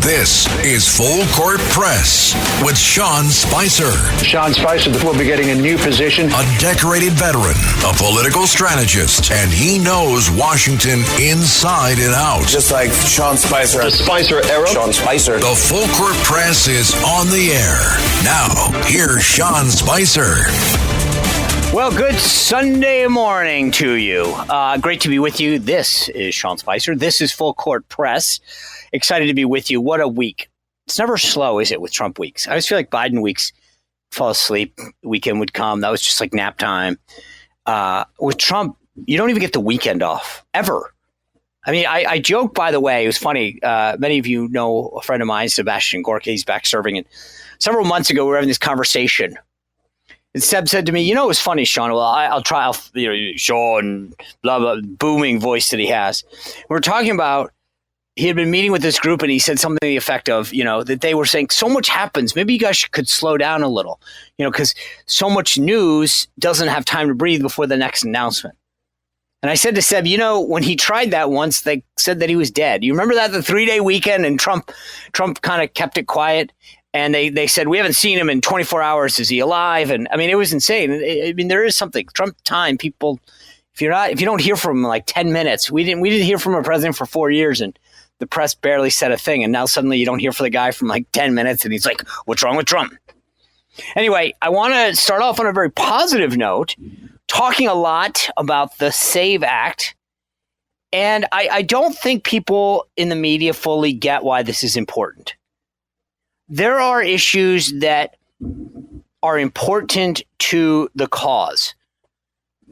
This is Full Court Press with Sean Spicer. Sean Spicer will be getting a new position. A decorated veteran, a political strategist, and he knows Washington inside and out. Just like Sean Spicer. The Spicer era. Sean Spicer. The Full Court Press is on the air. Now, here's Sean Spicer. Well, good Sunday morning to you. Great to be with you. This is Sean Spicer. This is Full Court Press. Excited to be with you. What a week. It's never slow, is it, with Trump weeks? I always feel like Biden weeks, fall asleep, weekend would come. That was just like nap time. With Trump, you don't even get the weekend off, ever. I mean, I joke, by the way, it was funny. Many of you know a friend of mine, Sebastian Gorka. He's back serving. And several months ago, we were having this conversation. And Seb said to me, it was funny, Sean. Well, I'll try, Sean, blah, blah, booming voice that he has. We're talking about, he had been meeting with this group and he said something to the effect of, that they were saying so much happens. Maybe you guys could slow down a little, because so much news doesn't have time to breathe before the next announcement. And I said to Seb, when he tried that once, they said that he was dead. You remember that, the 3-day weekend, and Trump kind of kept it quiet. And they said, we haven't seen him in 24 hours. Is he alive? And I mean, it was insane. I mean, there is something. Trump time, people, if you don't hear from him in like 10 minutes, we didn't hear from a president for 4 years, and the press barely said a thing. And now suddenly you don't hear from the guy from like 10 minutes, and he's like, what's wrong with Trump? Anyway, I want to start off on a very positive note, talking a lot about the SAVE Act. And I don't think people in the media fully get why this is important. There are issues that are important to the cause.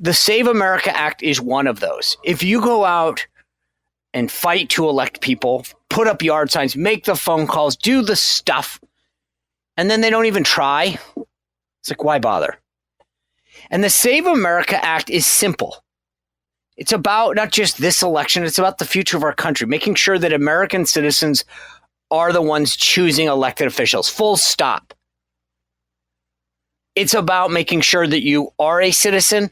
The Save America Act is one of those. If you go out and fight to elect people, put up yard signs, make the phone calls, do the stuff, and then they don't even try, it's like, why bother? And the Save America Act is simple. It's about not just this election, it's about the future of our country, making sure that American citizens are the ones choosing elected officials, full stop. It's about making sure that you are a citizen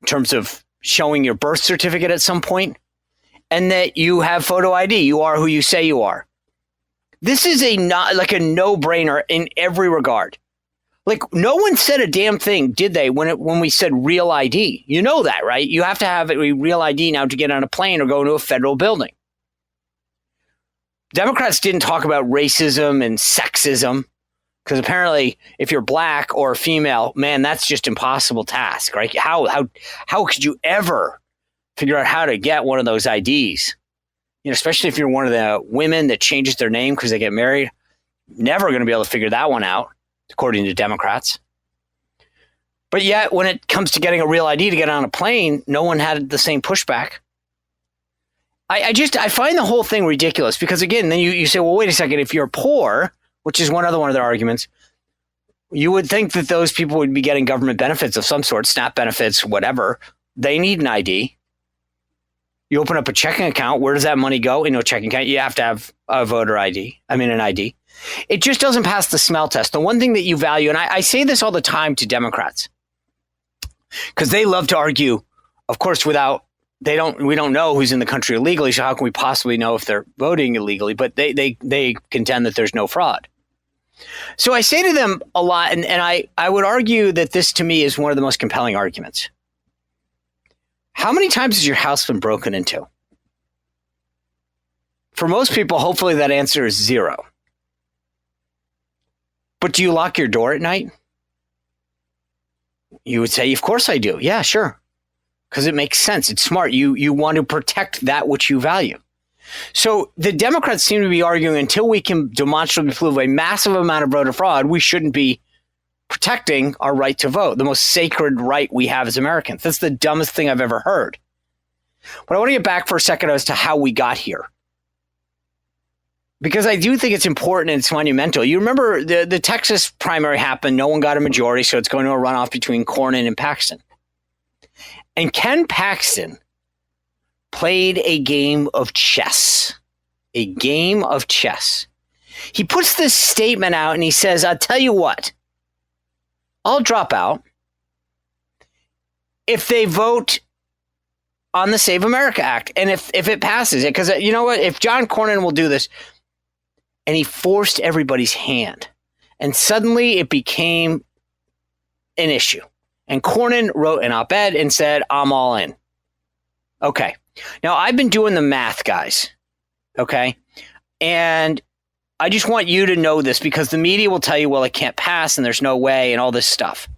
in terms of showing your birth certificate at some point, and that you have photo ID. You are who you say you are. This is a no-brainer in every regard. Like, no one said a damn thing, did they, when we said real ID? You know that, right? You have to have a real ID now to get on a plane or go into a federal building. Democrats didn't talk about racism and sexism, because apparently if you're black or female, man, that's just impossible task, right? How could you ever figure out how to get one of those IDs? Especially if you're one of the women that changes their name because they get married. Never going to be able to figure that one out, according to Democrats. But yet, when it comes to getting a real ID to get on a plane, no one had the same pushback. I find the whole thing ridiculous because, again, then you say, well, wait a second, if you're poor, which is one of their arguments, you would think that those people would be getting government benefits of some sort, SNAP benefits, whatever. They need an ID. You open up a checking account. Where does that money go? In a checking account, you have to have an ID. It just doesn't pass the smell test. The one thing that you value, and I say this all the time to Democrats, because they love to argue, of course, we don't know who's in the country illegally, so how can we possibly know if they're voting illegally? But they contend that there's no fraud. So I say to them a lot, and I would argue that this to me is one of the most compelling arguments. How many times has your house been broken into? For most people, hopefully that answer is 0. But do you lock your door at night? You would say, of course I do. Yeah, sure. Because it makes sense. It's smart. You want to protect that which you value. So the Democrats seem to be arguing until we can demonstrably prove a massive amount of voter fraud, we shouldn't be protecting our right to vote, the most sacred right we have as Americans. That's the dumbest thing I've ever heard. But I want to get back for a second as to how we got here. Because I do think it's important and it's monumental. You remember the Texas primary happened. No one got a majority, so it's going to a runoff between Cornyn and Paxton. And Ken Paxton played a game of chess. A game of chess. He puts this statement out and he says, I'll tell you what, I'll drop out if they vote on the Save America Act. And if it passes it, because you know what, if John Cornyn will do this, and he forced everybody's hand. And suddenly it became an issue. And Cornyn wrote an op-ed and said, I'm all in. Okay. Now, I've been doing the math, guys. Okay. And I just want you to know this because the media will tell you, well, it can't pass and there's no way and all this stuff.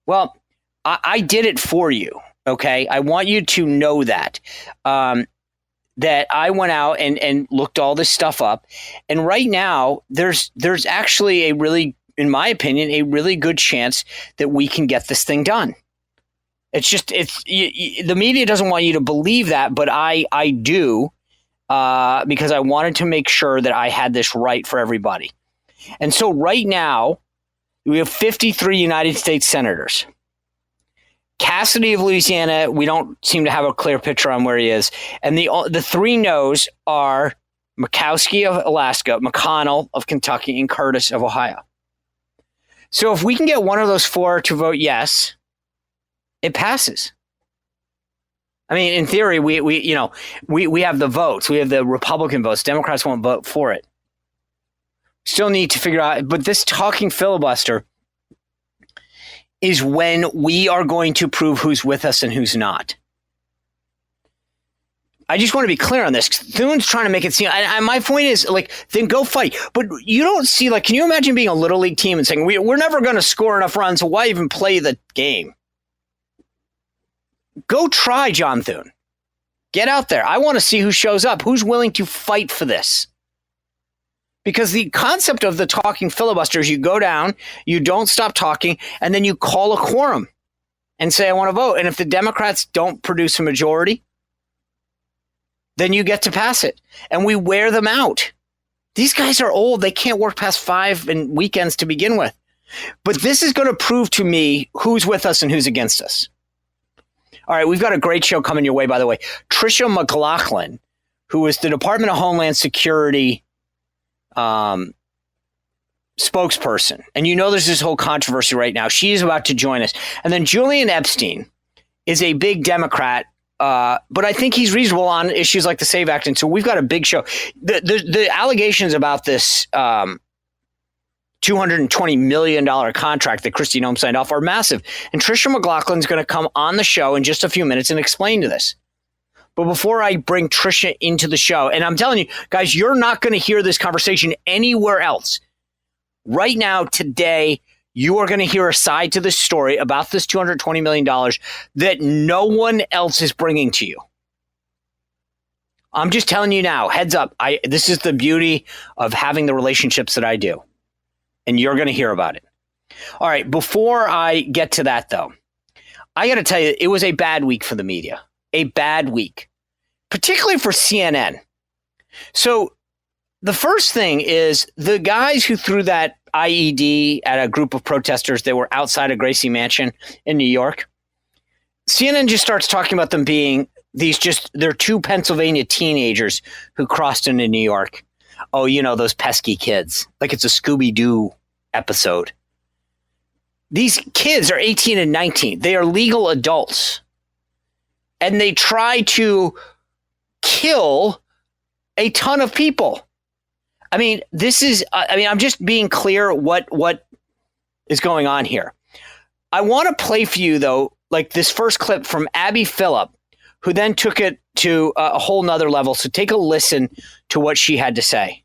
Well, I did it for you. Okay. I want you to know that, that I went out and looked all this stuff up. And right now there's actually a really, in my opinion, a really good chance that we can get this thing done. It's just, the media doesn't want you to believe that, but I do. Because I wanted to make sure that I had this right for everybody. And so right now, we have 53 United States senators. Cassidy of Louisiana, we don't seem to have a clear picture on where he is. And the three no's are Murkowski of Alaska, McConnell of Kentucky, and Curtis of Ohio. So if we can get one of those four to vote yes, it passes. I mean, in theory, we have the votes. We have the Republican votes. Democrats won't vote for it. Still need to figure out. But this talking filibuster is when we are going to prove who's with us and who's not. I just want to be clear on this. Thune's trying to make it seem. And my point is, like, then go fight. But you don't see, like, can you imagine being a little league team and saying we're never going to score enough runs, so why even play the game? Go try, John Thune. Get out there. I want to see who shows up. Who's willing to fight for this? Because the concept of the talking filibuster is you go down, you don't stop talking, and then you call a quorum and say, I want to vote. And if the Democrats don't produce a majority, then you get to pass it. And we wear them out. These guys are old. They can't work past 5 and weekends to begin with. But this is going to prove to me who's with us and who's against us. All right, we've got a great show coming your way, by the way. Trisha McLaughlin, who is the Department of Homeland Security spokesperson. And you know there's this whole controversy right now. She is about to join us. And then Julian Epstein is a big Democrat, but I think he's reasonable on issues like the SAVE Act. And so we've got a big show. The allegations about this $220 million contract that Kristi Noem signed off are massive. And Trisha McLaughlin is going to come on the show in just a few minutes and explain to this. But before I bring Trisha into the show, and I'm telling you, guys, you're not going to hear this conversation anywhere else. Right now, today, you are going to hear a side to this story about this $220 million that no one else is bringing to you. I'm just telling you now, heads up. This is the beauty of having the relationships that I do. And you're going to hear about it. All right. Before I get to that, though, I got to tell you, it was a bad week for the media. A bad week, particularly for CNN. So the first thing is the guys who threw that IED at a group of protesters that were outside of Gracie Mansion in New York. CNN just starts talking about them being they're two Pennsylvania teenagers who crossed into New York. Oh, you know, those pesky kids, like it's a Scooby-Doo episode. These kids are 18 and 19. They are legal adults. And they try to kill a ton of people. I mean, I'm just being clear what is going on here. I want to play for you, though, like this first clip from Abby Phillip, who then took it to a whole nother level. So take a listen to what she had to say.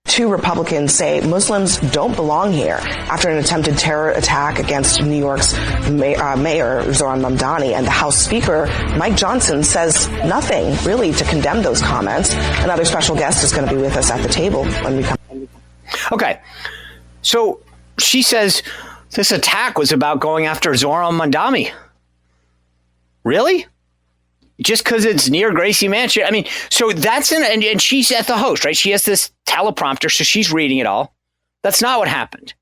Two Republicans say Muslims don't belong here after an attempted terror attack against New York's mayor, Zoran Mamdani, and the House Speaker, Mike Johnson, says nothing really to condemn those comments. Another special guest is going to be with us at the table when we come. Okay, so she says this attack was about going after Zoran Mamdani. Really? Just because it's near Gracie Mansion. I mean, so that's and she's at the host, right? She has this teleprompter, so she's reading it all. That's not what happened.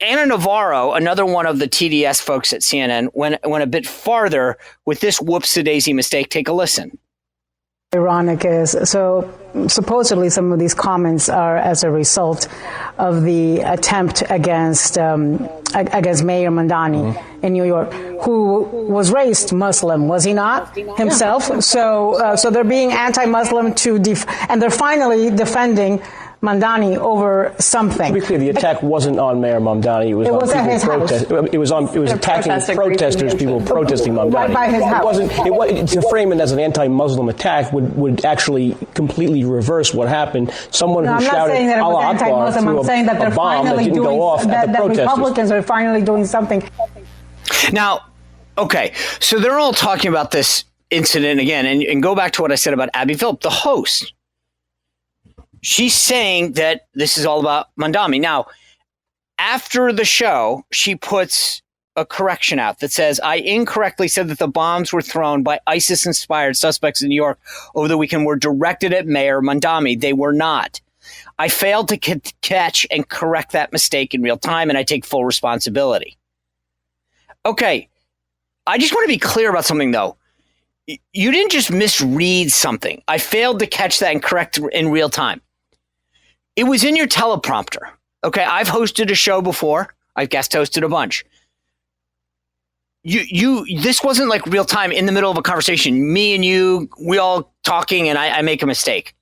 Ana Navarro, another one of the TDS folks at CNN, went a bit farther with this whoops-a-daisy mistake. Take a listen. Ironic is, so supposedly some of these comments are as a result of the attempt against against Mayor Mamdani in New York, who was raised Muslim, was he not, himself? Yeah. So they're being anti-Muslim and they're finally defending Mamdani over something. To be clear, the attack wasn't on Mayor Mamdani. It was on people protesting. It was attacking protesters, people protesting Mamdani. Right by his house. To frame it as an anti-Muslim attack would actually completely reverse what happened. Someone who shouted Allah Akbar threw a bomb that didn't go off at the protesters. Republicans are finally doing something. Now, okay, so they're all talking about this incident again, and go back to what I said about Abby Phillip, the host. She's saying that this is all about Mamdani. Now, after the show, she puts a correction out that says, I incorrectly said that the bombs were thrown by ISIS-inspired suspects in New York over the weekend were directed at Mayor Mamdani. They were not. I failed to catch and correct that mistake in real time, and I take full responsibility. Okay, I just want to be clear about something, though. You didn't just misread something. I failed to catch that and correct in real time. It was in your teleprompter. Okay, I've hosted a show before. I've guest hosted a bunch. This wasn't like real time in the middle of a conversation. Me and you, we all talking, and I make a mistake.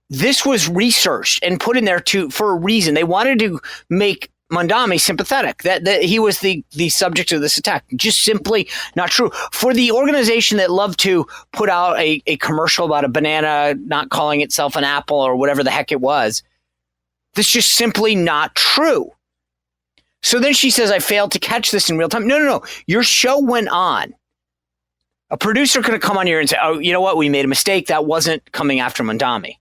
This was researched and put in there for a reason. They wanted to make Mamdani sympathetic, that he was the subject of this attack. Just simply not true. For the organization that loved to put out a commercial about a banana not calling itself an apple or whatever the heck it was, this is just simply not true. So then she says, I failed to catch this in real time. No. Your show went on. A producer could have come on here and say, oh, you know what? We made a mistake. That wasn't coming after Mamdani.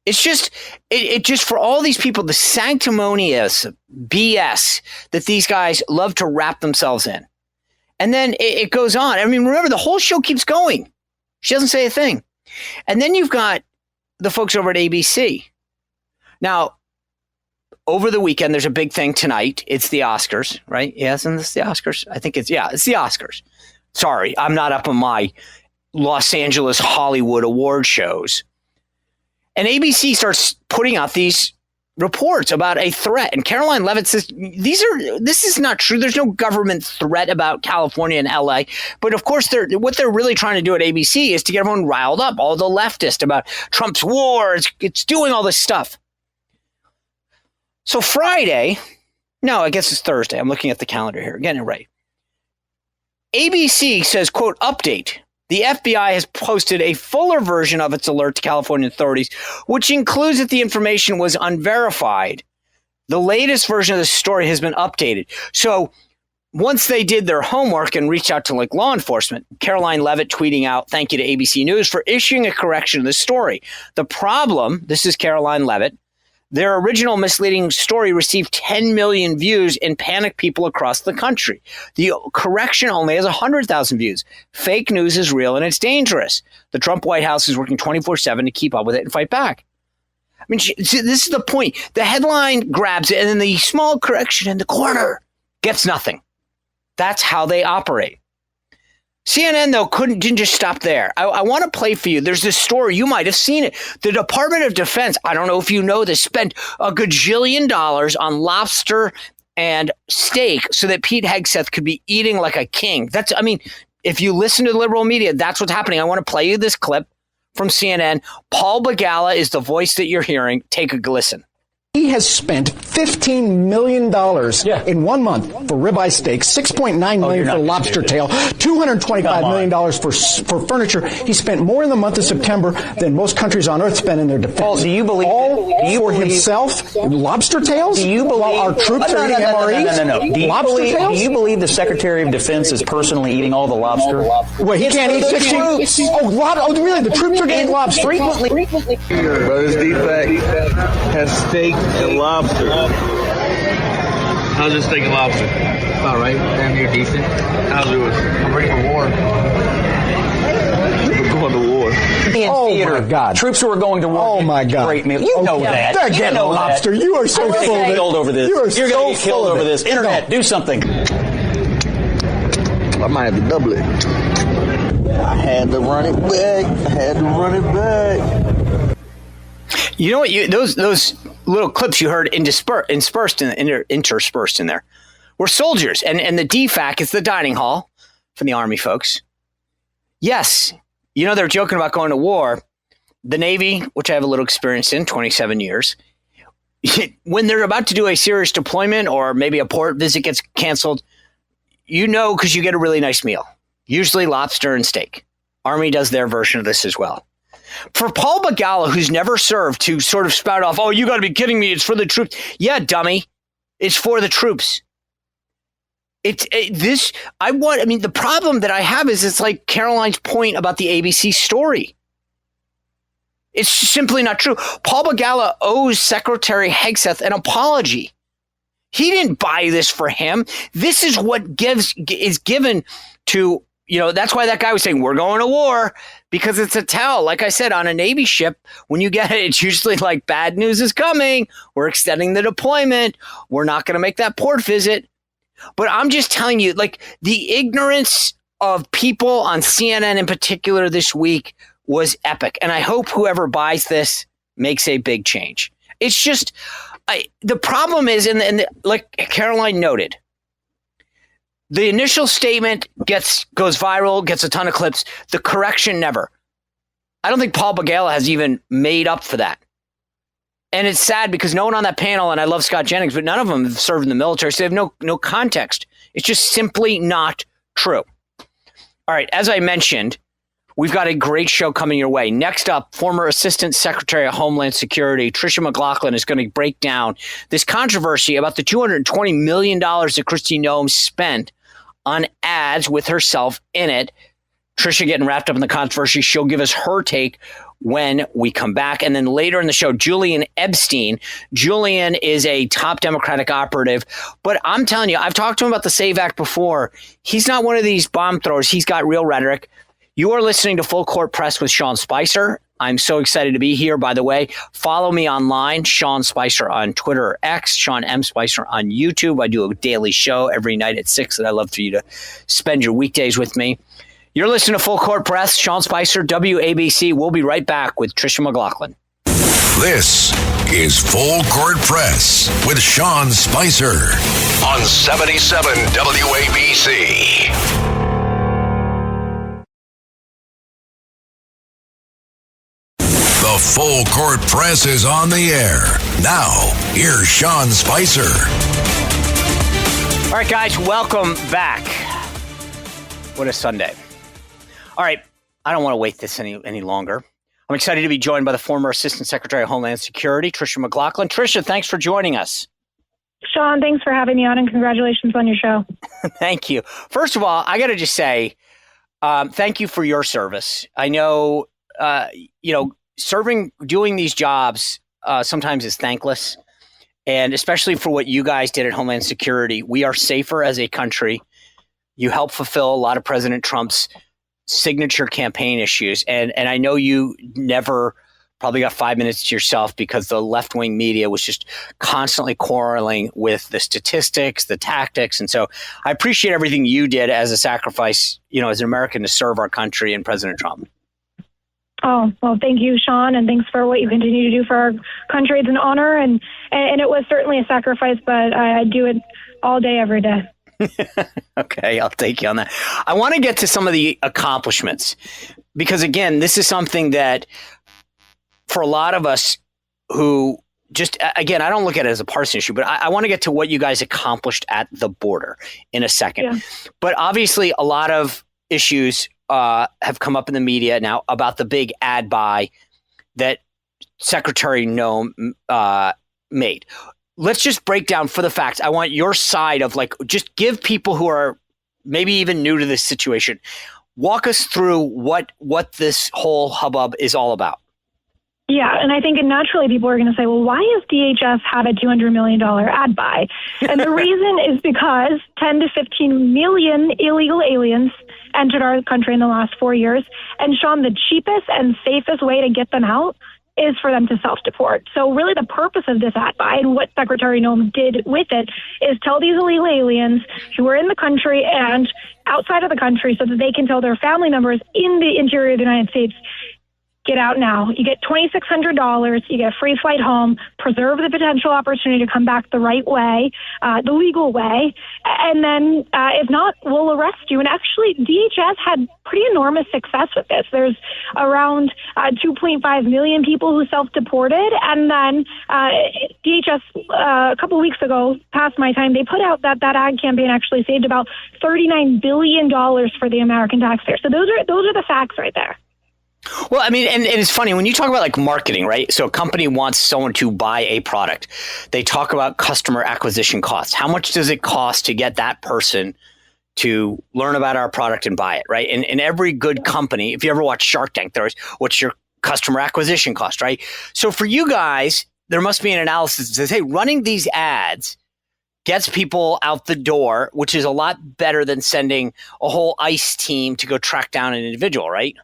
It's just, it just for all these people, the sanctimonious BS that these guys love to wrap themselves in. And then it goes on. I mean, remember, the whole show keeps going. She doesn't say a thing. And then you've got the folks over at ABC. Now, over the weekend, there's a big thing tonight. It's the Oscars, right? Yeah, isn't this the Oscars? I think it's the Oscars. Sorry, I'm not up on my Los Angeles Hollywood award shows. And ABC starts putting out these reports about a threat. And Caroline Levitt says, this is not true. There's no government threat about California and LA. But of course, what they're really trying to do at ABC is to get everyone riled up, all the leftists, about Trump's war. It's doing all this stuff. So Friday, no, I guess it's Thursday. I'm looking at the calendar here, getting it right. ABC says, quote, update. The FBI has posted a fuller version of its alert to California authorities, which includes that the information was unverified. The latest version of the story has been updated. So once they did their homework and reached out to law enforcement, Caroline Levitt tweeting out, thank you to ABC News for issuing a correction of the story. The problem, this is Caroline Levitt, their original misleading story received 10 million views and panicked people across the country. The correction only has 100,000 views. Fake news is real and it's dangerous. The Trump White House is working 24/7 to keep up with it and fight back. I mean, this is the point. The headline grabs it and then the small correction in the corner gets nothing. That's how they operate. CNN, though, didn't just stop there. I want to play for you. There's this story. You might have seen it. The Department of Defense, I don't know if you know this, spent $1 gajillion on lobster and steak so that Pete Hegseth could be eating like a king. If you listen to the liberal media, that's what's happening. I want to play you this clip from CNN. Paul Begala is the voice that you're hearing. Take a listen. He has spent $15 million in 1 month for ribeye steak, $6.9 million for lobster tail, $225 million for furniture. He spent more in the month of September than most countries on earth spend in their defense. Paul, do you believe for himself? Lobster tails? Do you believe while our troops are eating MREs? No. Do you believe the Secretary of Defense is personally eating all the lobster? Well, he can't eat 16. Oh, really? The troops are getting lobster frequently. Brothers D-Fact has steak and lobster. How's your steak and lobster? All right, damn near decent. How's yours? I'm ready for war. We're going to war. Oh my God! Troops who are going to war. Oh my God! Great meal. You know that. They're getting lobster. You are so full of it. Killed over this. You're going to get killed over this. Internet, do something. I might have to double it. I had to run it back. You know what? Those little clips you heard interspersed in there. We're soldiers. And the DFAC is the dining hall for the Army folks. Yes, they're joking about going to war. The Navy, which I have a little experience in, 27 years, when they're about to do a serious deployment or maybe a port visit gets canceled, because you get a really nice meal, usually lobster and steak. Army does their version of this as well. For Paul Begala, who's never served, to sort of spout off, oh, you got to be kidding me, it's for the troops. Yeah, dummy, it's for the troops. The problem that I have is it's like Caroline's point about the ABC story. It's simply not true. Paul Begala owes Secretary Hegseth an apology. He didn't buy this for him. This is what is given to, that's why that guy was saying, we're going to war, because it's a tell. Like I said, on a Navy ship, when you get it, it's usually like bad news is coming. We're extending the deployment. We're not going to make that port visit. But I'm just telling you, like, the ignorance of people on CNN in particular this week was epic. And I hope whoever buys this makes a big change. It's just, the problem is, like Caroline noted, the initial statement goes viral, gets a ton of clips. The correction never. I don't think Paul Begala has even made up for that. And it's sad because no one on that panel, and I love Scott Jennings, but none of them have served in the military, so they have no context. It's just simply not true. All right, as I mentioned, we've got a great show coming your way. Next up, former Assistant Secretary of Homeland Security, Trisha McLaughlin, is going to break down this controversy about the $220 million that Kristi Noem spent on ads with herself in it. Trisha getting wrapped up in the controversy. She'll give us her take when we come back. And then later in the show, Julian Epstein. Julian is a top Democratic operative. But I'm telling you, I've talked to him about the SAVE Act before. He's not one of these bomb throwers. He's got real rhetoric. You are listening to Full Court Press with Sean Spicer. I'm so excited to be here. By the way, follow me online, Sean Spicer on Twitter or X, Sean M. Spicer on YouTube. I do a daily show every night at 6 that I love for you to spend your weekdays with me. You're listening to Full Court Press, Sean Spicer, WABC. We'll be right back with Trisha McLaughlin. This is Full Court Press with Sean Spicer on 77 WABC. The Full Court Press is on the air. Now, here's Sean Spicer. All right, guys, welcome back. What a Sunday. All right, I don't want to wait this any longer. I'm excited to be joined by the former Assistant Secretary of Homeland Security, Trisha McLaughlin. Trisha, thanks for joining us. Sean, thanks for having me on, and congratulations on your show. Thank you. First of all, I got to just say, thank you for your service. I know, doing these jobs sometimes is thankless, and especially for what you guys did at Homeland Security. We are safer as a country. You help fulfill a lot of President Trump's signature campaign issues. And I know you never probably got 5 minutes to yourself because the left-wing media was just constantly quarreling with the statistics, the tactics. And so I appreciate everything you did as a sacrifice, as an American, to serve our country and President Trump. Oh, well, thank you, Sean, and thanks for what you continue to do for our country. It's an honor, and it was certainly a sacrifice, but I do it all day, every day. Okay, I'll take you on that. I want to get to some of the accomplishments because, again, this is something that for a lot of us who just, again, I don't look at it as a partisan issue, but I want to get to what you guys accomplished at the border in a second. Yeah. But obviously, a lot of issues have come up in the media now about the big ad buy that Secretary Noem made. Let's just break down for the facts. I want your side of just give people who are maybe even new to this situation. Walk us through what this whole hubbub is all about. Yeah, and I think naturally people are going to say, well, why does DHS have a $200 million ad buy? And the reason is because 10 to 15 million illegal aliens entered our country in the last 4 years. And Sean, the cheapest and safest way to get them out is for them to self-deport. So really the purpose of this ad buy and what Secretary Noem did with it is tell these illegal aliens who are in the country and outside of the country so that they can tell their family members in the interior of the United States, get out now. You get $2,600. You get a free flight home. Preserve the potential opportunity to come back the right way, the legal way. And then if not, we'll arrest you. And actually, DHS had pretty enormous success with this. There's around 2.5 million people who self-deported. And then DHS, a couple weeks ago, past my time, they put out that ad campaign actually saved about $39 billion for the American taxpayer. So those are the facts right there. Well, I mean, and it's funny when you talk about like marketing, right? So a company wants someone to buy a product. They talk about customer acquisition costs. How much does it cost to get that person to learn about our product and buy it, right? And every good company, if you ever watch Shark Tank, there's what's your customer acquisition cost, right? So for you guys, there must be an analysis that says, hey, running these ads gets people out the door, which is a lot better than sending a whole ICE team to go track down an individual, right?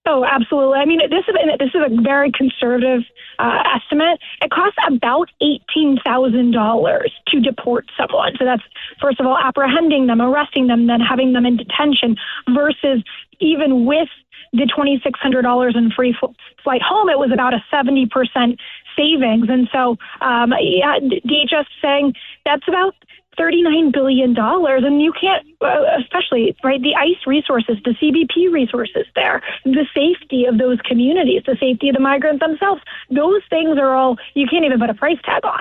Oh, absolutely. I mean, this is a very conservative estimate. It costs about $18,000 to deport someone. So that's, first of all, apprehending them, arresting them, then having them in detention, versus even with the $2,600 in free flight home, it was about a 70% savings. And so DHS saying that's about $39 billion. And you can't, especially, right, the ICE resources, the CBP resources there, the safety of those communities, the safety of the migrants themselves, those things are all, you can't even put a price tag on.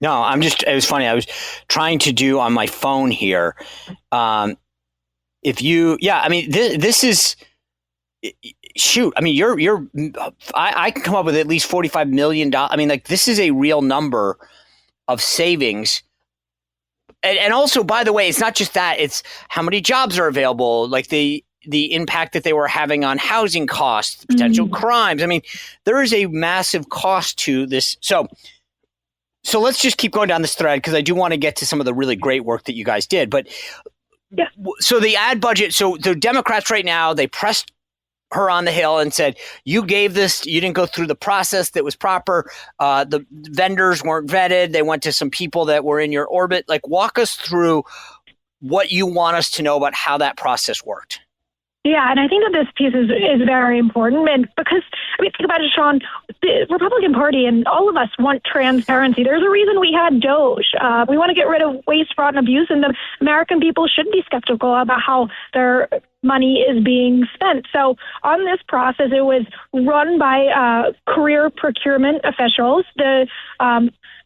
No, it was funny. I was trying to do on my phone here. I mean, this is, shoot, I mean, I can come up with at least $45 million. I mean, like, this is a real number of savings. And also, by the way, it's not just that, it's how many jobs are available, like the impact that they were having on housing costs, potential crimes. I mean, there is a massive cost to this. So let's just keep going down this thread, because I do want to get to some of the really great work that you guys did. But yeah. So the ad budget, so the Democrats right now, they pressed her on the Hill and said, you gave this, you didn't go through the process that was proper. The vendors weren't vetted. They went to some people that were in your orbit. Like, walk us through what you want us to know about how that process worked. Yeah, and I think that this piece is very important, and because, I mean, think about it, Sean, the Republican Party and all of us want transparency. There's a reason we had DOJ. We want to get rid of waste, fraud, and abuse, and the American people should be skeptical about how their money is being spent. So on this process, it was run by career procurement officials.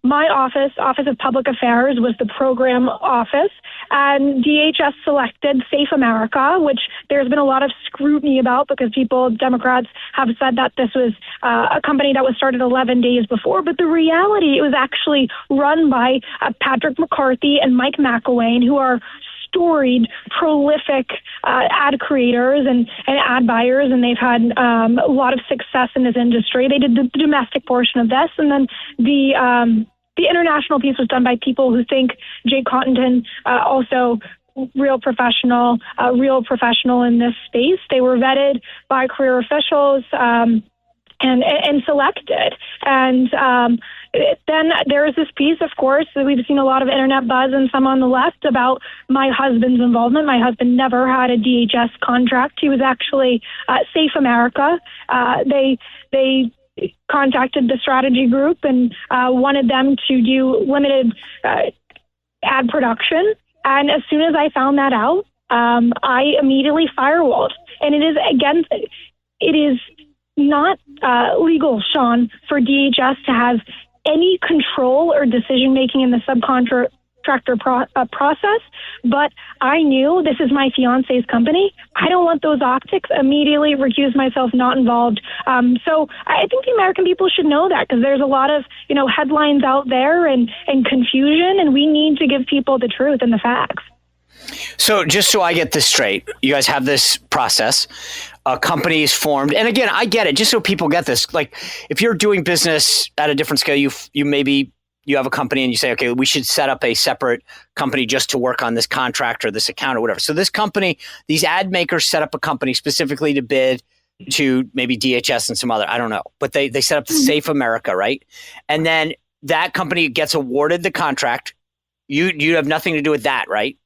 My office of Public Affairs, was the program office, and DHS selected Safe America, which there's been a lot of scrutiny about because Democrats have said that this was a company that was started 11 days before. But the reality, it was actually run by Patrick McCarthy and Mike McElwain, who are storied, prolific ad creators and ad buyers, and they've had a lot of success in this industry. They did the domestic portion of this, and then the international piece was done by people who think Jay Cottenton, also real professional in this space. They were vetted by career officials and selected. And then there is this piece, of course, that we've seen a lot of internet buzz and some on the left about my husband's involvement. My husband never had a DHS contract. He was actually Safe America. They contacted the strategy group and wanted them to do limited ad production. And as soon as I found that out, I immediately firewalled. And it is not legal, Sean, for DHS to have any control or decision making in the subcontractor process. But I knew this is my fiance's company. I don't want those optics. Immediately recuse myself, not involved. So I think the American people should know that, because there's a lot of headlines out there and confusion, and we need to give people the truth and the facts. So just so I get this straight, you guys have this process. A company is formed. And again, I get it. Just so people get this, like, if you're doing business at a different scale, you have a company and you say, okay, we should set up a separate company just to work on this contract or this account or whatever. So this company, these ad makers set up a company specifically to bid to maybe DHS and some other, I don't know, but they set up the Safe America, right? And then that company gets awarded the contract. You have nothing to do with that, right?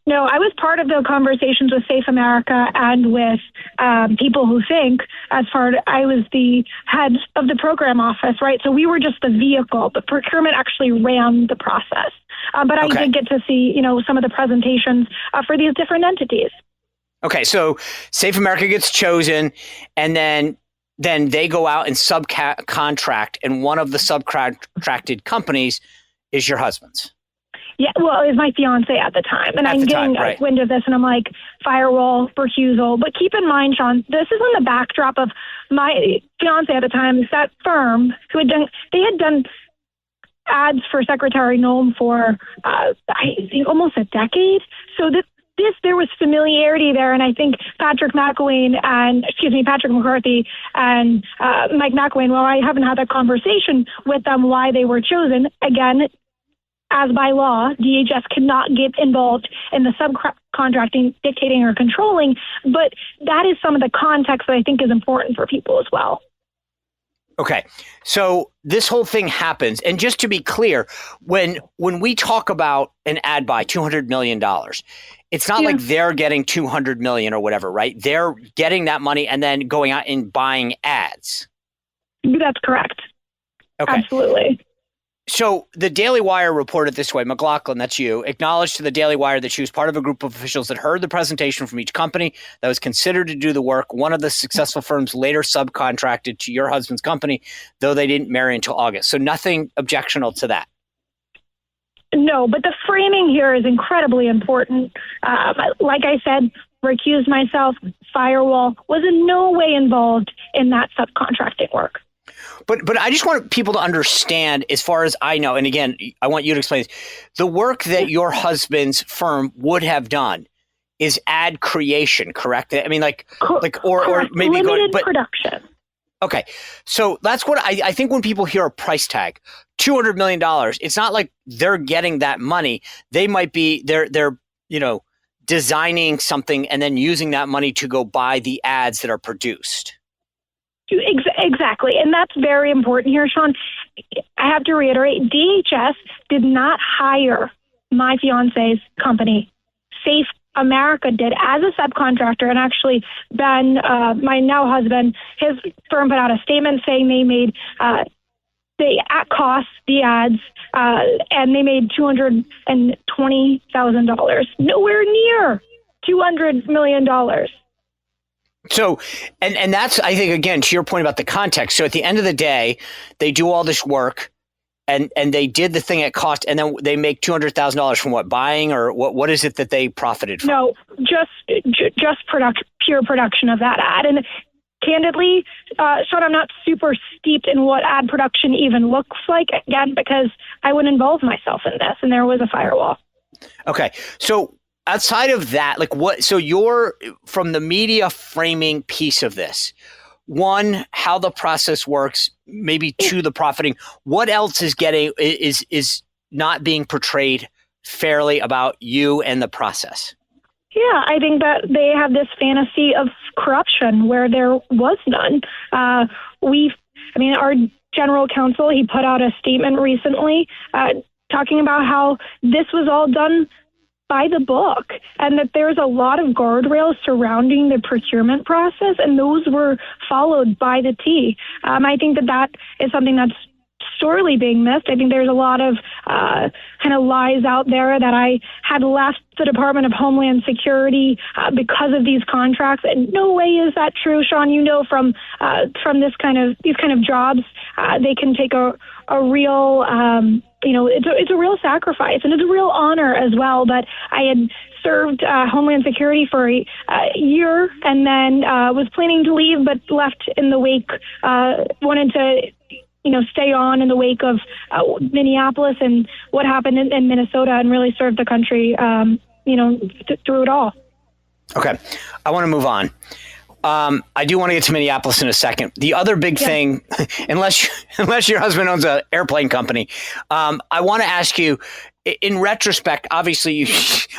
No, I was part of the conversations with Safe America and with people who think, I was the head of the program office, right? So we were just the vehicle. The procurement actually ran the process. But I did get to see, some of the presentations for these different entities. Okay, so Safe America gets chosen, and then they go out and subcontract, and one of the subcontracted companies is your husband's. Yeah, well, it was my fiance at the time. And I'm getting wind of this, and I'm like, firewall, recusal. But keep in mind, Sean, this is on the backdrop of my fiance at the time, that firm who had done ads for Secretary Noem for, I think, almost a decade. So there was familiarity there. And I think Patrick McCarthy and Mike McElwain, well, I haven't had that conversation with them why they were chosen. Again, as by law, DHS cannot get involved in the subcontracting, dictating, or controlling. But that is some of the context that I think is important for people as well. Okay, so this whole thing happens. And just to be clear, when we talk about an ad buy, $200 million, it's not like they're getting $200 million or whatever, right? They're getting that money and then going out and buying ads. That's correct. Okay. Absolutely. So the Daily Wire reported this way. McLaughlin, that's you, acknowledged to the Daily Wire that she was part of a group of officials that heard the presentation from each company that was considered to do the work. One of the successful firms later subcontracted to your husband's company, though they didn't marry until August. So nothing objectionable to that. No, but the framing here is incredibly important. Like I said, recused myself, firewall, was in no way involved in that subcontracting work. But I just want people to understand, as far as I know, and again, I want you to explain this, the work that your husband's firm would have done is ad creation, correct? I mean, or maybe limited production. Okay, so that's what I think when people hear a price tag, $200 million, it's not like they're getting that money. They might be they're designing something and then using that money to go buy the ads that are produced. Exactly. And that's very important here, Sean. I have to reiterate, DHS did not hire my fiance's company. Safe America did as a subcontractor. And actually, Ben, my now husband, his firm put out a statement saying they made at cost the ads, and they made $220,000. Nowhere near $200 million. So, and that's, I think, again, to your point about the context. So at the end of the day, they do all this work and they did the thing at cost, and then they make $200,000 from what, buying, or what is it that they profited from? No, just pure production of that ad. And candidly, Sean, I'm not super steeped in what ad production even looks like, again, because I would involve myself in this, and there was a firewall. Okay. So outside of that, so you're from the media framing piece of this, one, how the process works, maybe two, the profiting, what else is not being portrayed fairly about you and the process? Yeah, I think that they have this fantasy of corruption where there was none. Our general counsel, he put out a statement recently talking about how this was all done by the book, and that there's a lot of guardrails surrounding the procurement process, and those were followed by the T. I think that is something that's sorely being missed. I think there's a lot of kind of lies out there that I had left the Department of Homeland Security because of these contracts, and no way is that true, Sean. From these kind of jobs, they can take a real it's a real sacrifice, and it's a real honor as well. But I had served Homeland Security for a year, and then was planning to leave, but left in the wake, wanted to stay on in the wake of Minneapolis and what happened in Minnesota, and really serve the country, through it all. Okay. I want to move on. I do want to get to Minneapolis in a second. The other big thing, unless your husband owns an airplane company, I want to ask you, in retrospect, obviously,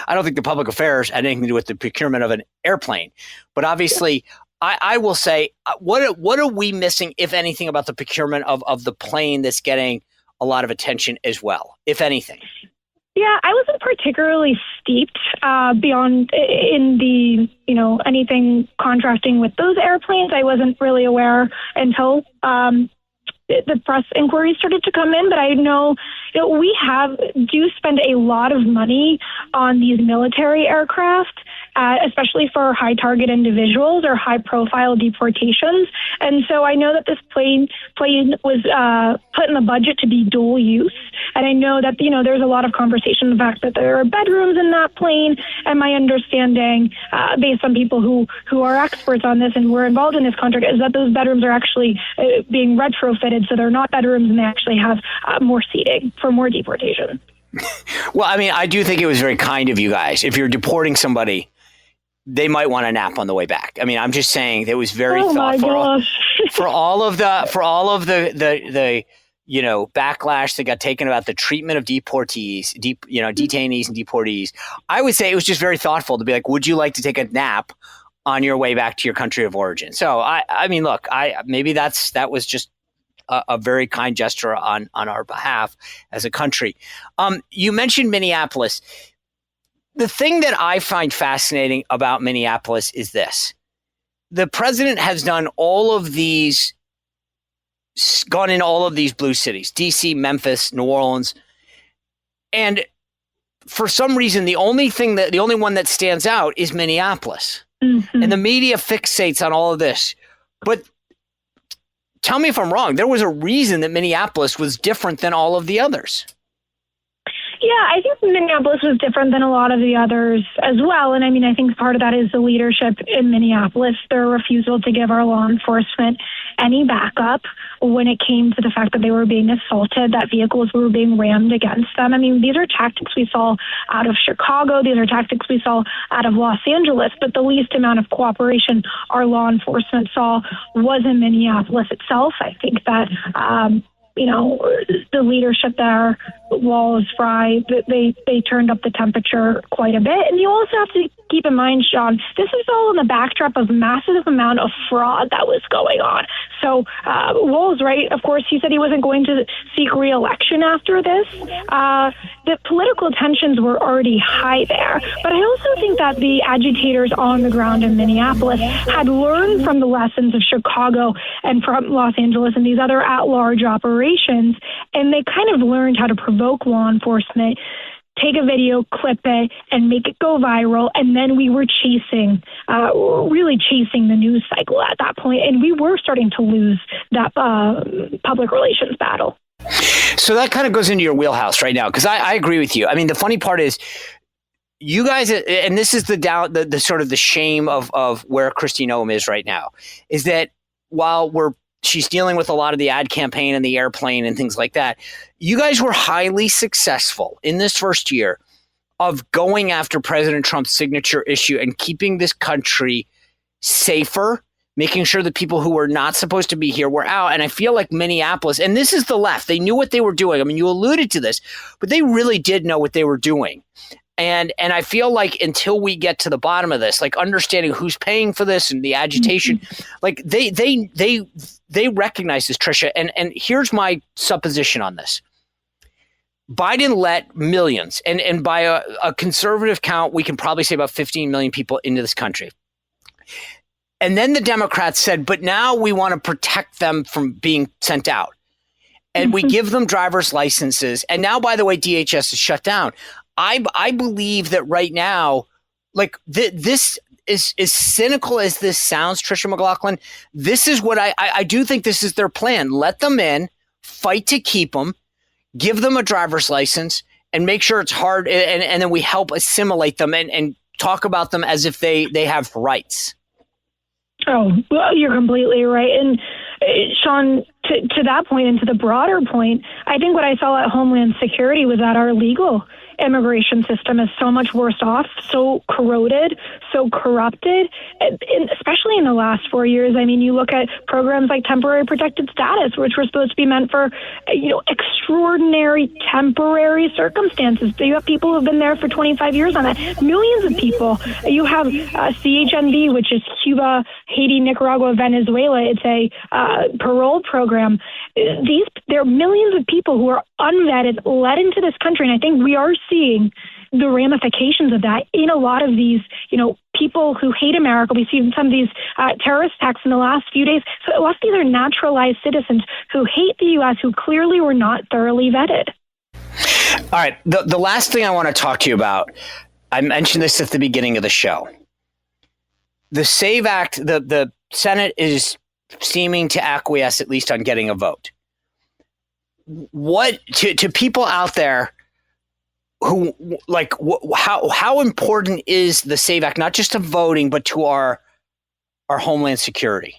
I don't think the public affairs had anything to do with the procurement of an airplane, but obviously, I will say, what are we missing, if anything, about the procurement of the plane that's getting a lot of attention as well, if anything? Yeah, I wasn't particularly steeped beyond in the, anything contrasting with those airplanes. I wasn't really aware until the press inquiries started to come in. But I know, we do spend a lot of money on these military aircraft, especially for high target individuals or high profile deportations. And so I know that this plane was put in the budget to be dual use. And I know that, there's a lot of conversation the fact that there are bedrooms in that plane. And my understanding, based on people who are experts on this and were involved in this contract, is that those bedrooms are actually being retrofitted. So they're not bedrooms and they actually have more seating for more deportation. Well, I mean, I do think it was very kind of you guys. If you're deporting somebody, they might want a nap on the way back. I mean, I'm just saying it was very thoughtful for all of the backlash that got taken about the treatment of detainees and deportees. I would say it was just very thoughtful to be like, would you like to take a nap on your way back to your country of origin? So I mean, look, maybe that was just a very kind gesture on our behalf as a country. You mentioned Minneapolis. The thing that I find fascinating about Minneapolis is this. The president has gone in all of these blue cities, DC, Memphis, New Orleans. And for some reason, the only one that stands out is Minneapolis. Mm-hmm. And the media fixates on all of this. But tell me if I'm wrong. There was a reason that Minneapolis was different than all of the others. Yeah, I think Minneapolis was different than a lot of the others as well. And I mean, I think part of that is the leadership in Minneapolis, their refusal to give our law enforcement any backup when it came to the fact that they were being assaulted, that vehicles were being rammed against them. I mean, these are tactics we saw out of Chicago. These are tactics we saw out of Los Angeles. But the least amount of cooperation our law enforcement saw was in Minneapolis itself. I think that, the leadership there, Walls, Fry, they turned up the temperature quite a bit. And you also have to keep in mind, Sean, this is all in the backdrop of massive amount of fraud that was going on. So Walls, right, of course, he said he wasn't going to seek re-election after this. The political tensions were already high there. But I also think that the agitators on the ground in Minneapolis had learned from the lessons of Chicago and from Los Angeles and these other at-large operations, and they kind of learned how to provoke law enforcement, take a video, clip it, and make it go viral. And then we were really chasing the news cycle at that point, and we were starting to lose that public relations battle. So that kind of goes into your wheelhouse right now, because I agree with you. I mean, the funny part is you guys, and this is the sort of the shame of where Kristi Noem is right now, is that while she's dealing with a lot of the ad campaign and the airplane and things like that, you guys were highly successful in this first year of going after President Trump's signature issue and keeping this country safer, making sure that people who were not supposed to be here were out. And I feel like Minneapolis, and this is the left, they knew what they were doing. I mean, you alluded to this, but they really did know what they were doing. And I feel like until we get to the bottom of this, like understanding who's paying for this and the agitation, like they recognize this, Trisha. And here's my supposition on this. Biden let millions, and by a conservative count, we can probably say about 15 million people into this country. And then the Democrats said, but now we want to protect them from being sent out. And we give them driver's licenses. And now, by the way, DHS is shut down. I believe that right now, like this is as cynical as this sounds, Trisha McLaughlin, this is what I do think this is their plan. Let them in, fight to keep them, give them a driver's license, and make sure it's hard. And then we help assimilate them and talk about them as if they have rights. Oh, well, you're completely right. And Sean, to that point and to the broader point, I think what I saw at Homeland Security was that our legal immigration system is so much worse off, so corroded, so corrupted, especially in the last 4 years. I mean, you look at programs like temporary protected status, which were supposed to be meant for, extraordinary temporary circumstances. You have people who have been there for 25 years on that. Millions of people. You have CHNV, which is Cuba, Haiti, Nicaragua, Venezuela. It's a parole program. There are millions of people who are unvetted, led into this country, and I think we are seeing the ramifications of that in a lot of these, people who hate America. We've seen some of these terrorist attacks in the last few days. So a lot of these are naturalized citizens who hate the U.S., who clearly were not thoroughly vetted. All right. The last thing I want to talk to you about, I mentioned this at the beginning of the show. The SAVE Act, the Senate is seeming to acquiesce at least on getting a vote. What to people out there who how important is the SAVE Act, not just to voting, but to our homeland security?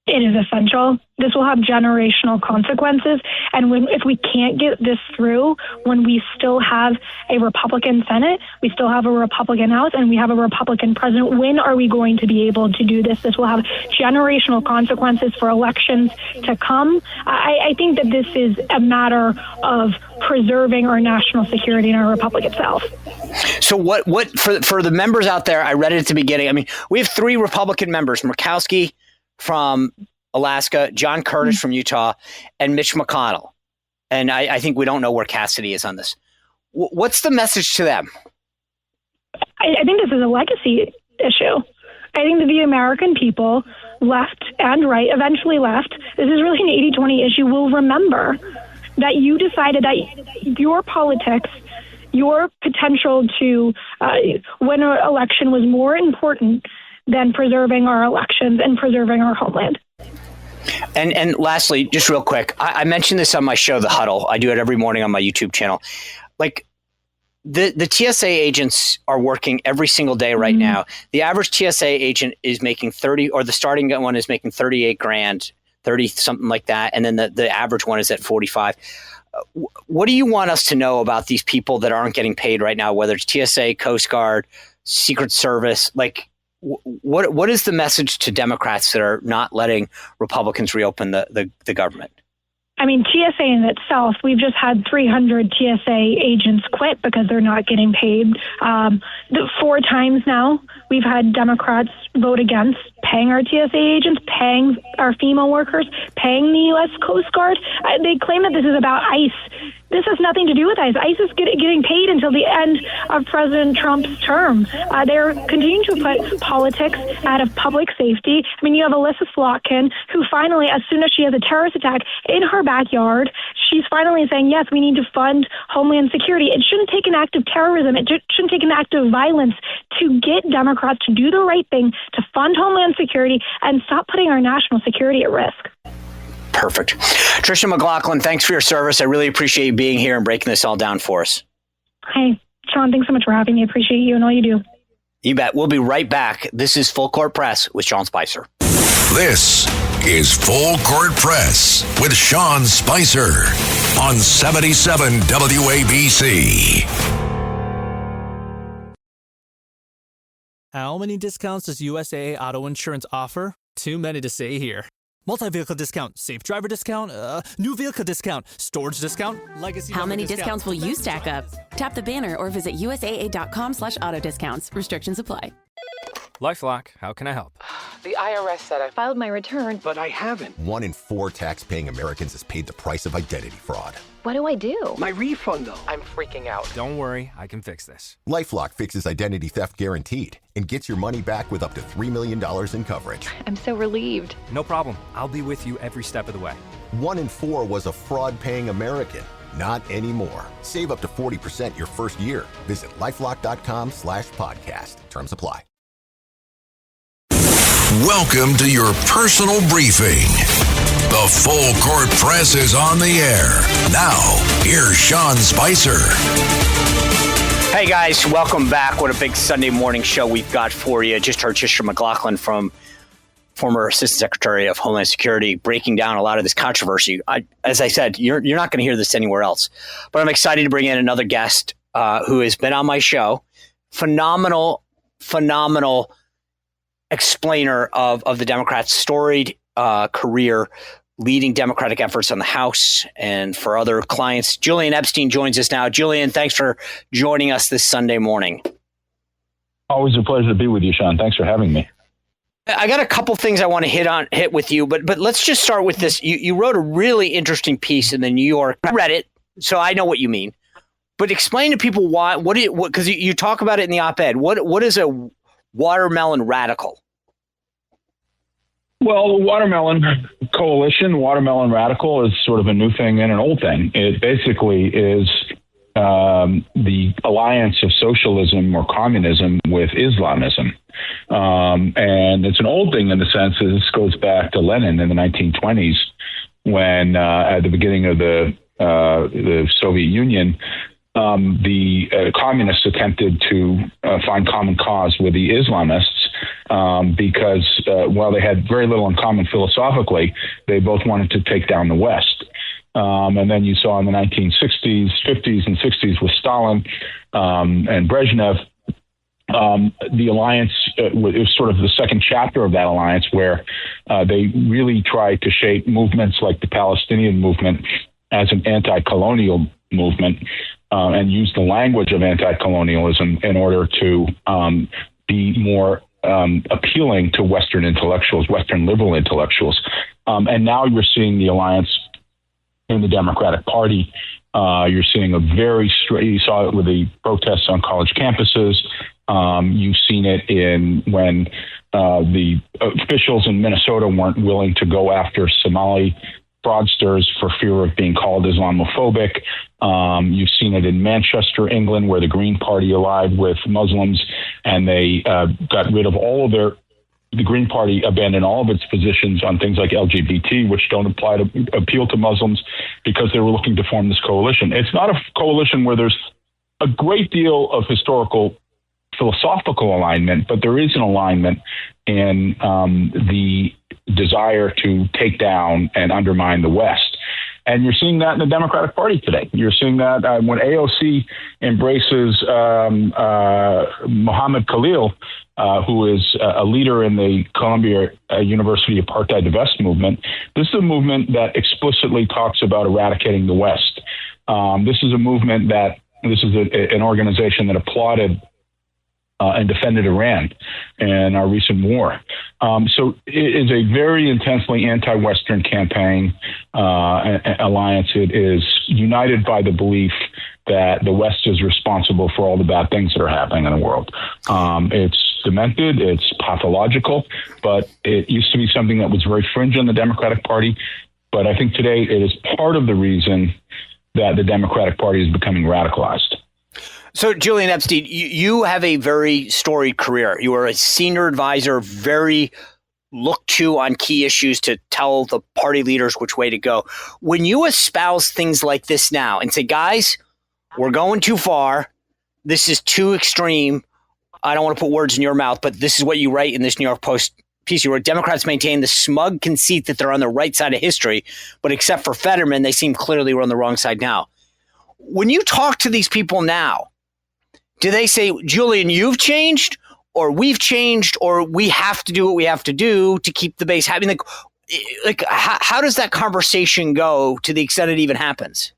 It is essential. This will have generational consequences. And if we can't get this through, when we still have a Republican Senate, we still have a Republican House, and we have a Republican president, when are we going to be able to do this? This will have generational consequences for elections to come. I think that this is a matter of preserving our national security and our republic itself. So what for the members out there, I read it at the beginning. I mean, we have 3 Republican members, Murkowski from Alaska, John Curtis from Utah, and Mitch McConnell. And I think we don't know where Cassidy is on this. What's the message to them? I think this is a legacy issue. I think that the American people, left and right, eventually left, this is really an 80-20 issue, will remember that you decided that your politics, your potential to win an election was more important than preserving our elections and preserving our homeland. And lastly, just real quick, I mentioned this on my show, The Huddle. I do it every morning on my YouTube channel. Like the TSA agents are working every single day right now. The average TSA agent is making 30, or the starting one is making 38 grand, 30 something like that, and then the average one is at 45. What do you want us to know about these people that aren't getting paid right now, whether it's TSA, Coast Guard, Secret Service? Like, what is the message to Democrats that are not letting Republicans reopen the government? I mean, TSA in itself, we've just had 300 TSA agents quit because they're not getting paid. 4 times now, we've had Democrats vote against paying our TSA agents, paying our FEMA workers, paying the U.S. Coast Guard. They claim that this is about ICE. This has nothing to do with ICE. ICE is getting paid until the end of President Trump's term. They're continuing to put politics out of public safety. I mean, you have Alyssa Slotkin, who finally, as soon as she has a terrorist attack in her backyard, she's finally saying, yes, we need to fund Homeland Security. It shouldn't take an act of terrorism. It shouldn't take an act of violence to get Democrats to do the right thing, to fund Homeland Security and stop putting our national security at risk. Perfect. Trisha McLaughlin, thanks for your service. I really appreciate you being here and breaking this all down for us. Hey, Sean, thanks so much for having me. I appreciate you and all you do. You bet. We'll be right back. This is Full Court Press with Sean Spicer. This is Full Court Press with Sean Spicer on 77 WABC. How many discounts does USAA Auto Insurance offer? Too many to say here. Multi-vehicle discount, safe driver discount, new vehicle discount, storage discount, legacy. How many discounts will you stack up? Tap the banner or visit USAA.com/auto discounts. Restrictions apply. LifeLock, how can I help? The IRS said I filed my return, but I haven't. 1 in 4 tax-paying Americans has paid the price of identity fraud. What do I do? My refund, though. I'm freaking out. Don't worry, I can fix this. LifeLock fixes identity theft guaranteed and gets your money back with up to $3 million in coverage. I'm so relieved. No problem. I'll be with you every step of the way. 1 in 4 was a fraud-paying American. Not anymore. Save up to 40% your first year. Visit LifeLock.com/podcast. Terms apply. Welcome to your personal briefing. The Full Court Press is on the air. Now, here's Sean Spicer. Hey guys, welcome back. What a big Sunday morning show we've got for you. Just heard Trisha McLaughlin, from former Assistant Secretary of Homeland Security, breaking down a lot of this controversy. As I said, you're not going to hear this anywhere else. But I'm excited to bring in another guest who has been on my show. Phenomenal explainer of the Democrats' storied career leading Democratic efforts on the House and for other clients. Julian Epstein joins us now. Julian, thanks for joining us this Sunday morning. Always a pleasure to be with you, Sean. Thanks for having me. I got a couple things I want to hit with you, but let's just start with this. You wrote a really interesting piece in the New York. I read it, so I know what you mean. But explain to people why. Because you talk about it in the op-ed. What is a watermelon radical? Well, the Watermelon Coalition, Watermelon Radical, is sort of a new thing and an old thing. It basically is the alliance of socialism or communism with Islamism. And it's an old thing in the sense that this goes back to Lenin in the 1920s when at the beginning of the Soviet Union, the communists attempted to find common cause with the Islamists because while they had very little in common philosophically, they both wanted to take down the West. And then you saw in the 1960s, 50s, and 60s with Stalin and Brezhnev, the alliance was sort of the second chapter of that alliance where they really tried to shape movements like the Palestinian movement as an anti-colonial movement and use the language of anti-colonialism in order to be more appealing to Western intellectuals, Western liberal intellectuals. And now you're seeing the alliance in the Democratic Party. You're seeing you saw it with the protests on college campuses. You've seen it when the officials in Minnesota weren't willing to go after Somali fraudsters for fear of being called Islamophobic. You've seen it in Manchester, England, where the Green Party allied with Muslims, and they got rid of all of the Green Party abandoned all of its positions on things like LGBT, which don't appeal to Muslims, because they were looking to form this coalition. It's not a coalition where there's a great deal of historical philosophical alignment, but there is an alignment in the desire to take down and undermine the West. And you're seeing that in the Democratic Party today. You're seeing that when AOC embraces Mohammed Khalil, who is a leader in the Columbia University Apartheid Divest movement. This is a movement that explicitly talks about eradicating the West. This is a movement this is an organization that applauded and defended Iran in our recent war. So it is a very intensely anti-Western campaign alliance. It is united by the belief that the West is responsible for all the bad things that are happening in the world. It's demented, it's pathological, but it used to be something that was very fringe in the Democratic Party. But I think today it is part of the reason that the Democratic Party is becoming radicalized. So, Julian Epstein, you have a very storied career. You are a senior advisor, very looked to on key issues to tell the party leaders which way to go. When you espouse things like this now and say, guys, we're going too far, this is too extreme, I don't want to put words in your mouth, but this is what you write in this New York Post piece. You wrote, Democrats maintain the smug conceit that they're on the right side of history, but except for Fetterman, they seem clearly we're on the wrong side now. When you talk to these people now, do they say, Julian, you've changed, or we've changed, or we have to do what we have to do to keep the base happy? Like how does that conversation go to the extent it even happens?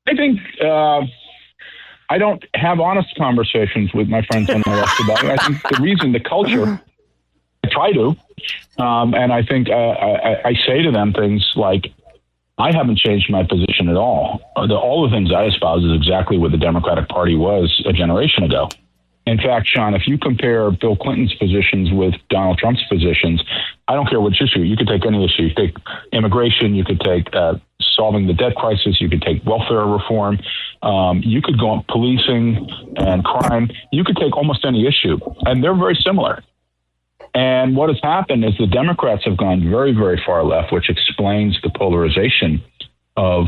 I think I don't have honest conversations with my friends on the left about it. I think the reason, the culture, I try to, and I think I say to them things like, I haven't changed my position at all. All the things I espouse is exactly what the Democratic Party was a generation ago. In fact, Sean, if you compare Bill Clinton's positions with Donald Trump's positions, I don't care which issue. You could take any issue. You could take immigration. You could take solving the debt crisis. You could take welfare reform. You could go on policing and crime. You could take almost any issue, and they're very similar. And what has happened is the Democrats have gone very, very far left, which explains the polarization of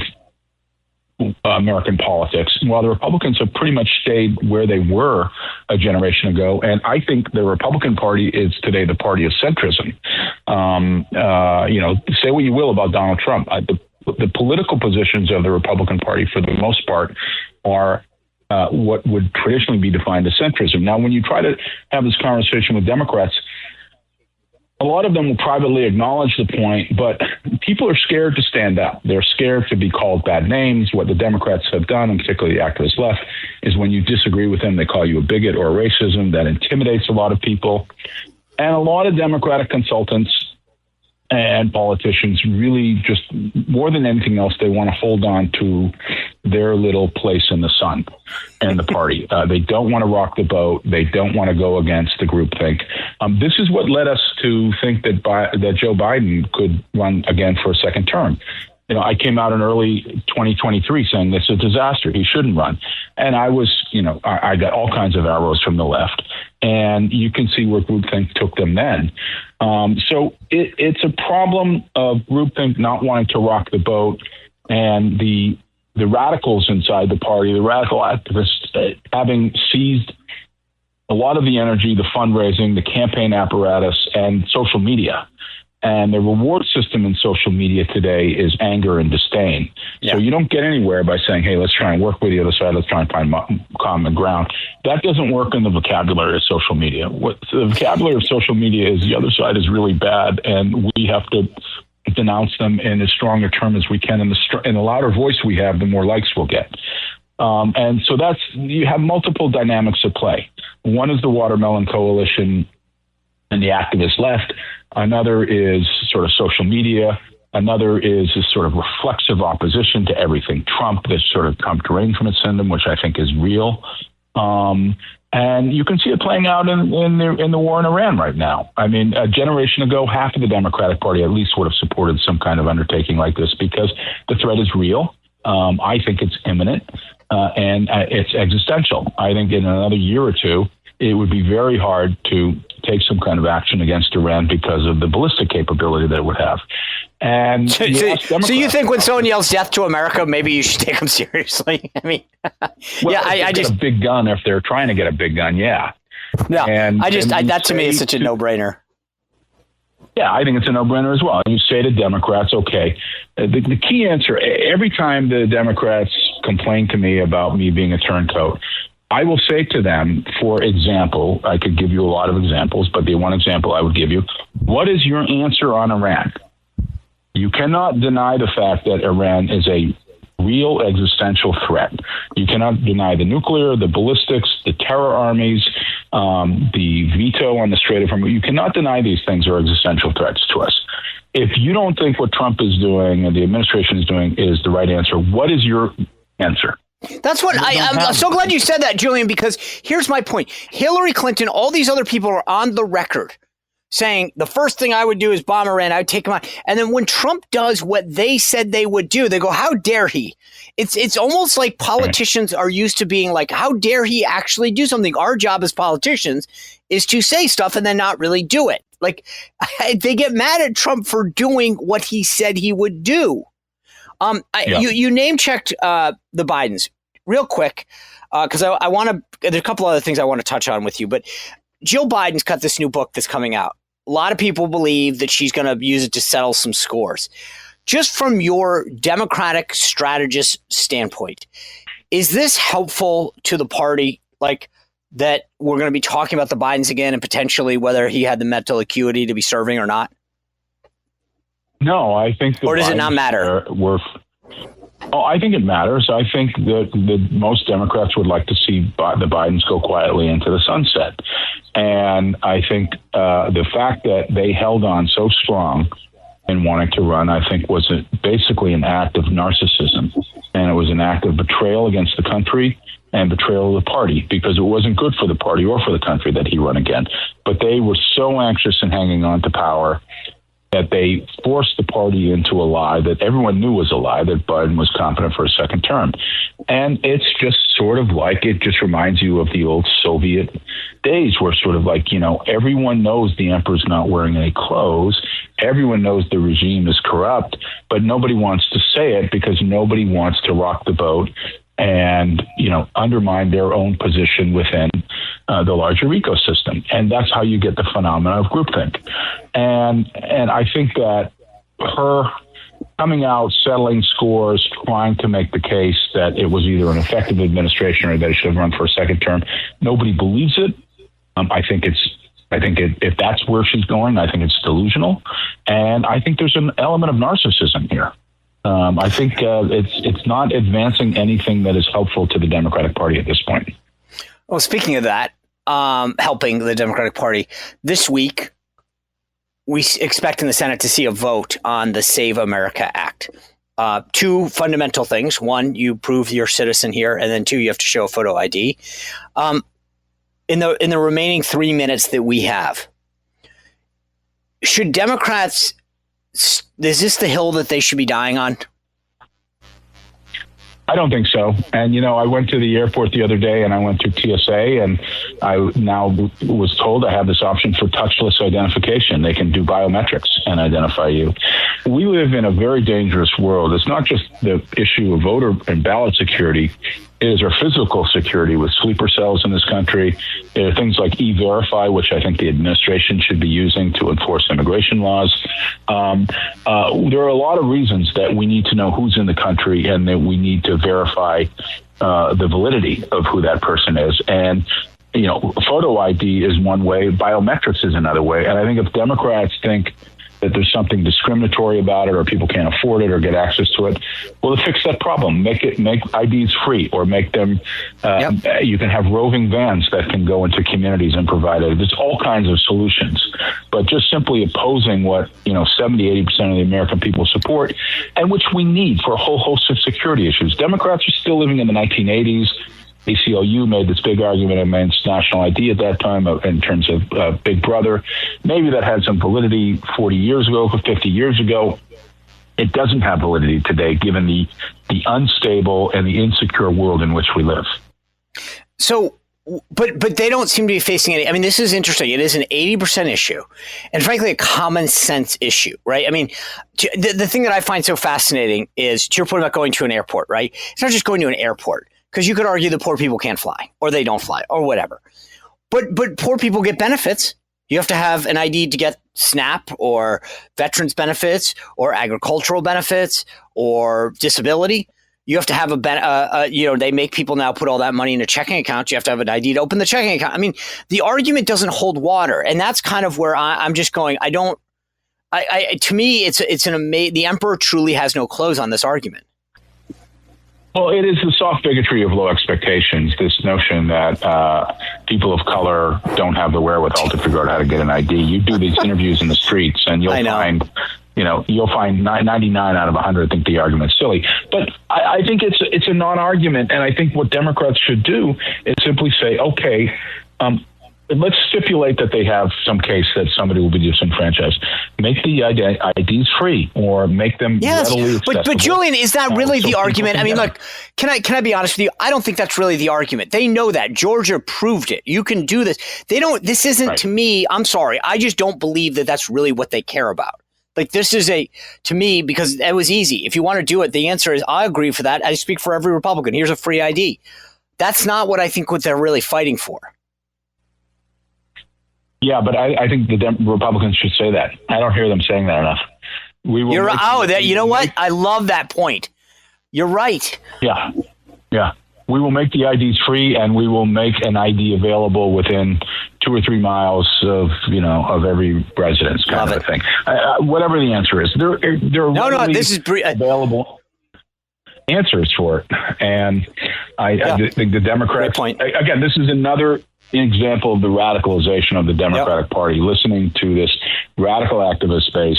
American politics, while the Republicans have pretty much stayed where they were a generation ago. And I think the Republican Party is today the party of centrism. Say what you will about Donald Trump. The political positions of the Republican Party, for the most part, are what would traditionally be defined as centrism. Now, when you try to have this conversation with Democrats, a lot of them will privately acknowledge the point, but people are scared to stand up. They're scared to be called bad names. What the Democrats have done, and particularly the activist left, is when you disagree with them, they call you a bigot or a racism. That intimidates a lot of people. And a lot of Democratic consultants and politicians really just, more than anything else, they want to hold on to their little place in the sun and the party. They don't want to rock the boat. They don't want to go against the groupthink. This is what led us to think that Joe Biden could run again for a second term. I came out in early 2023 saying this is a disaster. He shouldn't run. And I was, I got all kinds of arrows from the left. And you can see where groupthink took them then. So it's a problem of groupthink not wanting to rock the boat, and the radicals inside the party, the radical activists, having seized a lot of the energy, the fundraising, the campaign apparatus, and social media. And the reward system in social media today is anger and disdain. Yeah. So you don't get anywhere by saying, hey, let's try and work with the other side. Let's try and find common ground. That doesn't work in the vocabulary of social media. What the vocabulary of social media is, the other side is really bad, and we have to denounce them in as strong a term as we can. And the louder voice we have, the more likes we'll get. And so you have multiple dynamics at play. One is the Watermelon Coalition and the activist left. Another is sort of social media. Another is this sort of reflexive opposition to everything Trump, this sort of Trump derangement syndrome, which I think is real. And you can see it playing out in the war in Iran right now. I mean, a generation ago, half of the Democratic Party at least would have supported some kind of undertaking like this because the threat is real. I think it's imminent and it's existential. I think in another year or two, it would be very hard to take some kind of action against Iran because of the ballistic capability that it would have. And so you think when someone yells death to America, maybe you should take them seriously? I mean, I just get a big gun if they're trying to get a big gun. Yeah. No, that to me is such a no-brainer. Yeah, I think it's a no-brainer as well. You say to Democrats, okay, the key answer, every time the Democrats complain to me about me being a turncoat, I will say to them, for example, I could give you a lot of examples, but the one example I would give you, what is your answer on Iran? You cannot deny the fact that Iran is a real existential threat. You cannot deny the nuclear, the ballistics, the terror armies, the veto on the Strait of Hormuz. You cannot deny these things are existential threats to us. If you don't think what Trump is doing and the administration is doing is the right answer, what is your answer? That's what I'm so glad you said that, Julian, because here's my point. Hillary Clinton, all these other people are on the record saying the first thing I would do is bomb Iran. I would take him out. And then when Trump does what they said they would do, they go, how dare he? It's almost like politicians are used to being like, how dare he actually do something? Our job as politicians is to say stuff and then not really do it. Like they get mad at Trump for doing what he said he would do. You name checked the Bidens real quick because I want to. There's a couple other things I want to touch on with you, but Jill Biden's got this new book that's coming out. A lot of people believe that she's going to use it to settle some scores. Just from your Democratic strategist standpoint, is this helpful to the party? Like that we're going to be talking about the Bidens again and potentially whether he had the mental acuity to be serving or not? No, I think. Or does it not matter? I think it matters. I think that most Democrats would like to see the Bidens go quietly into the sunset. And I think the fact that they held on so strong in wanting to run, I think was basically an act of narcissism. And it was an act of betrayal against the country and betrayal of the party, because it wasn't good for the party or for the country that he run again. But they were so anxious in hanging on to power that they forced the party into a lie that everyone knew was a lie, that Biden was competent for a second term. And it's just sort of like, it just reminds you of the old Soviet days where sort of like, everyone knows the emperor's not wearing any clothes. Everyone knows the regime is corrupt, but nobody wants to say it because nobody wants to rock the boat and, undermine their own position within the larger ecosystem. And that's how you get the phenomena of groupthink. And I think that her coming out, settling scores, trying to make the case that it was either an effective administration or that it should have run for a second term, nobody believes it. I think if that's where she's going, I think it's delusional. And I think there's an element of narcissism here. I think it's not advancing anything that is helpful to the Democratic Party at this point. Well, speaking of that, helping the Democratic Party, this week, we expect in the Senate to see a vote on the Save America Act. two fundamental things. One, you prove you're a citizen here, and then two, you have to show a photo ID. In the remaining 3 minutes that we have, should Democrats, is this the hill that they should be dying on? I don't think so. And, I went to the airport the other day and I went through TSA, and I now was told I have this option for touchless identification. They can do biometrics and identify you. We live in a very dangerous world. It's not just the issue of voter and ballot security. It is our physical security with sleeper cells in this country. There are things like E-Verify, which I think the administration should be using to enforce immigration laws. There are a lot of reasons that we need to know who's in the country and that we need to verify the validity of who that person is. And, photo ID is one way. Biometrics is another way. And I think if Democrats think that there's something discriminatory about it, or people can't afford it or get access to it, well, to fix that problem, make IDs free, or make them, you can have roving vans that can go into communities and provide it. There's all kinds of solutions, but just simply opposing what, 70-80% of the American people support, and which we need for a whole host of security issues. Democrats are still living in the 1980s. ACLU made this big argument against national ID at that time in terms of Big Brother. Maybe that had some validity 40 years ago, 50 years ago. It doesn't have validity today, given the unstable and the insecure world in which we live. So, but they don't seem to be facing any. I mean, this is interesting. It is an 80% issue, and frankly, a common sense issue, right? I mean, the thing that I find so fascinating is, to your point about going to an airport, right? It's not just going to an airport. Because you could argue that poor people can't fly, or they don't fly, or whatever. But poor people get benefits. You have to have an ID to get SNAP, or veterans benefits, or agricultural benefits, or disability. You have to have they make people now put all that money in a checking account. You have to have an ID to open the checking account. I mean, the argument doesn't hold water, and that's kind of where I'm just going. To me, the emperor truly has no clothes on this argument. Well, it is the soft bigotry of low expectations, this notion that people of color don't have the wherewithal to figure out how to get an ID. You do these interviews in the streets, and you'll find 99 out of 100 think the argument's silly. But I think it's a non-argument, and I think what Democrats should do is simply say, okay, let's stipulate that they have some case that somebody will be disenfranchised. Make the IDs free, or make them readily accessible. But Julian, is that really the argument? I mean, look, can I be honest with you? I don't think that's really the argument. They know that. Georgia proved it. You can do this. This isn't, right. To me, I'm sorry, I just don't believe that that's really what they care about. Like, this is to me, because it was easy. If you want to do it, the answer is, I agree for that. I speak for every Republican. Here's a free ID. That's not what I think what they're really fighting for. Yeah, but I think the Republicans should say that. I don't hear them saying that enough. You know what? I love that point. You're right. Yeah. We will make the IDs free, and we will make an ID available within 2 or 3 miles of every residence, kind of a thing. Whatever the answer is, there are this is available answers for it, and I think the Democrats. Again, this is another example of the radicalization of the Democratic Party, listening to this radical activist base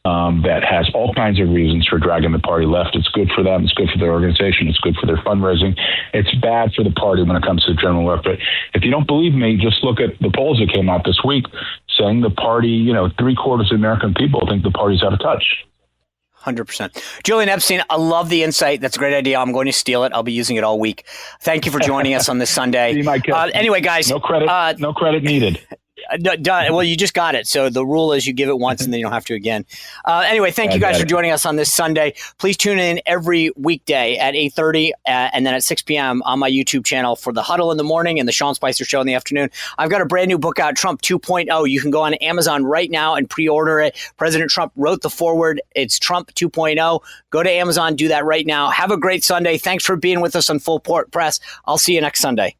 that has all kinds of reasons for dragging the party left. It's good for them. It's good for their organization. It's good for their fundraising. It's bad for the party when it comes to the general electorate. If you don't believe me, just look at the polls that came out this week saying the party, 3/4 of American people think the party's out of touch. 100%. Julian Epstein, I love the insight. That's a great idea. I'm going to steal it. I'll be using it all week. Thank you for joining us on this Sunday. Anyway, guys. No credit needed. Done. Well, you just got it. So the rule is you give it once and then you don't have to again. Anyway, thank you guys for joining us on this Sunday. Please tune in every weekday at 8:30 and then at 6 p.m. on my YouTube channel for The Huddle in the morning and The Sean Spicer Show in the afternoon. I've got a brand new book out, Trump 2.0. You can go on Amazon right now and pre-order it. President Trump wrote the foreword. It's Trump 2.0. Go to Amazon. Do that right now. Have a great Sunday. Thanks for being with us on Full Court Press. I'll see you next Sunday.